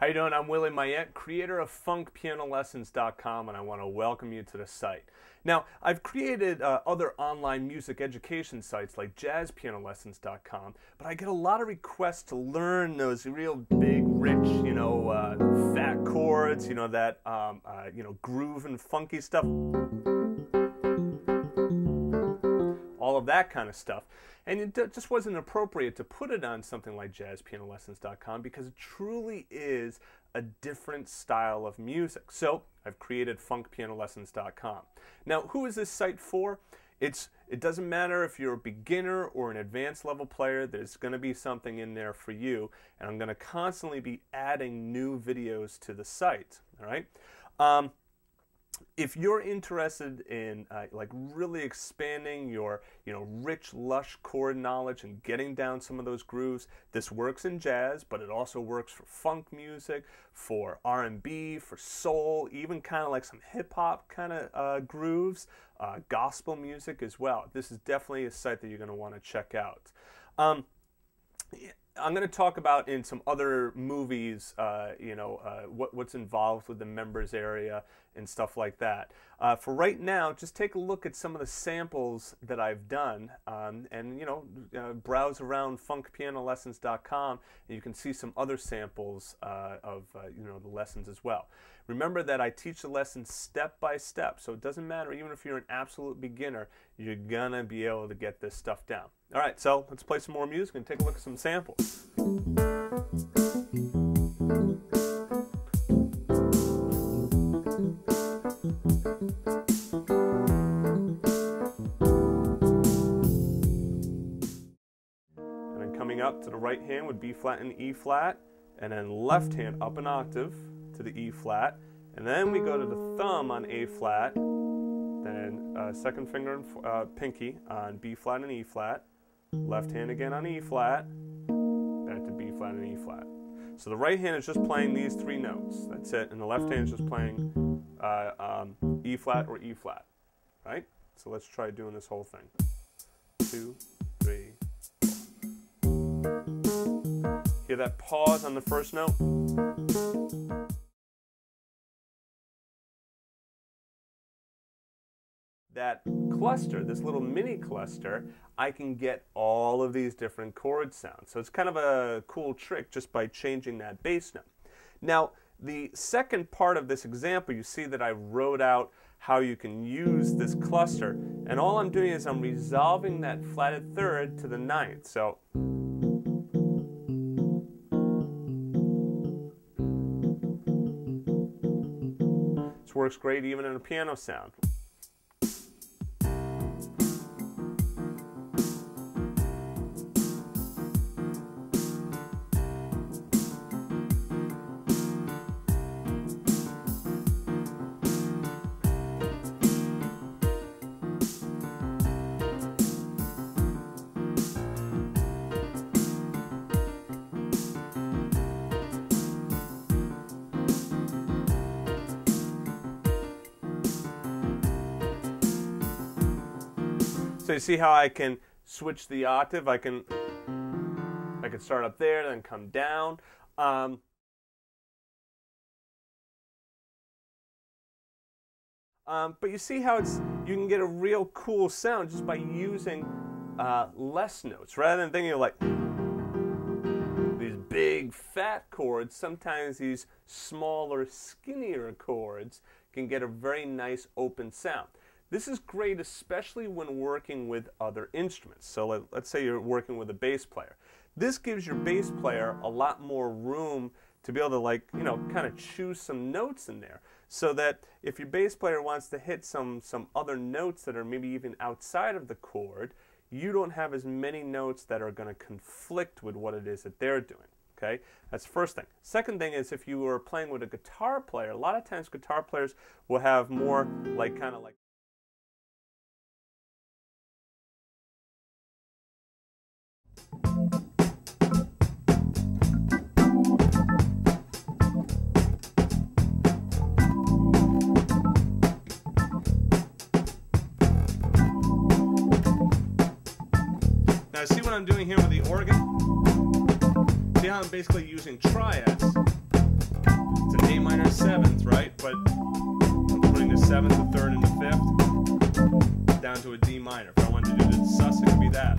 How you doing? I'm Willie Mayette, creator of fpl-intro, and I want to welcome you to the site. Now, I've created other online music education sites like jazzpianolessons.com, but I get a lot of requests to learn those real big, rich, fat chords, that, groove and funky stuff. All of that kind of stuff. And it just wasn't appropriate to put it on something like jazzpianolessons.com because it truly is a different style of music. So I've created fpl-intro. Now, who is this site for? It doesn't matter if you're a beginner or an advanced level player, there's going to be something in there for you. And I'm going to constantly be adding new videos to the site. All right. If you're interested in really expanding your rich, lush chord knowledge and getting down some of those grooves, this works in jazz, but it also works for funk music, for R&B, for soul, even kind of like some hip-hop kind of grooves, gospel music as well. This is definitely a site that you're going to want to check out. I'm going to talk about in some other movies, what's involved with the members area and stuff like that. For right now, just take a look at some of the samples that I've done, browse around fpl-intro.com, and you can see some other samples of the lessons as well. Remember that I teach the lessons step by step, so it doesn't matter, even if you're an absolute beginner, you're gonna be able to get this stuff down. All right, so let's play some more music and take a look at some samples. And then coming up to the right hand with B flat and E flat, and then left hand up an octave to the E flat, and then we go to the thumb on A flat, then second finger and pinky on B flat and E flat, left hand again on E flat, back to B flat and E flat. So the right hand is just playing these three notes, that's it, and the left hand is just playing E flat or E flat, right? So let's try doing this whole thing. 2, 3, 4. Hear that pause on the first note? That cluster, this little mini cluster, I can get all of these different chord sounds. So it's kind of a cool trick just by changing that bass note. Now, the second part of this example, you see that I wrote out how you can use this cluster, and all I'm doing is I'm resolving that flatted third to the ninth. So this works great even in a piano sound. So you see how I can switch the octave? I can start up there, then come down. But you see how you can get a real cool sound just by using less notes rather than thinking of like these big fat chords. Sometimes these smaller, skinnier chords can get a very nice open sound. This is great, especially when working with other instruments. So let's say you're working with a bass player. This gives your bass player a lot more room to be able to kind of choose some notes in there. So that if your bass player wants to hit some other notes that are maybe even outside of the chord, you don't have as many notes that are going to conflict with what it is that they're doing. Okay, that's the first thing. Second thing is if you are playing with a guitar player, a lot of times guitar players will have more kind of like see what I'm doing here with the organ? See how I'm basically using triads? A minor 7th, right? But I'm putting the 7th, the 3rd, and the 5th down to a D minor. If I wanted to do the sus, it could be that.